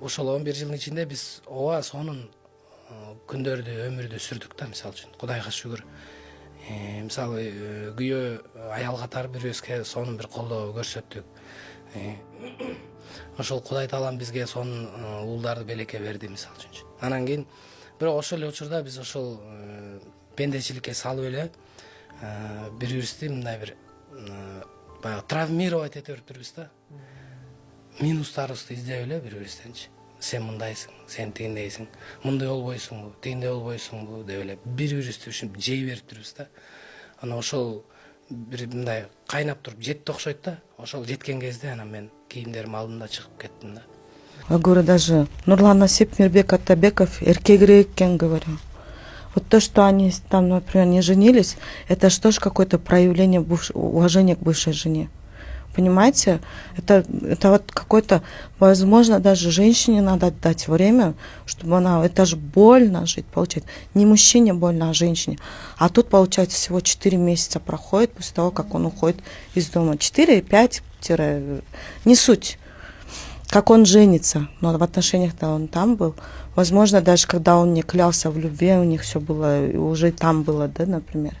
ошол 11 жылдын ичинде биз ооба сонун күндөрдү өмүрдү сүрдүк да, мисалы үчүн Кудайга шүгүр. Мисалы күйөө аял катары бирибизге сонун бир колдоо көрсөттүк. Ошол Кудай Таалам бизге сонун уулдарды белекке берди, мисалы үчүнчү. Анан кийин бирок ошол эле учурда биз ошол пендечиликке салып эле бири-бирибизди мындай бир баягы травмировать эте бериппирбиз да. Минустарыбызды издеп эле бири-бирибизденчи. Сен мындайсың, сен тигиндейсиң, мындай болбойсуңбу, тигиндей болбойсуңбу деп эле бири-бирибизди ушинтип жей бериптирбиз да. Анан ошол бир мындай кайнап туруп жетти окшойт да. Ошол жеткен кезде анан мен кийимдеримди алдым да чыгып кеттим да. Я говорю, даже Нурлан Насип, Мирбек Атабеков, эркегирээк экен, говорю. Вот то, что они там, например, не женились, это что ж какое-то проявление уважения к бывшей жене. Понимаете? Это вот какое-то, возможно, даже женщине надо дать время, чтобы она, это же больно жить, получается. Не мужчине больно, а женщине. А тут, получается, всего 4 месяца проходит после того, как он уходит из дома. 4-5, не суть. Как он женится, но в отношениях-то он там был. Возможно, даже когда он не клялся в любви, у них все было, уже там было, да, например.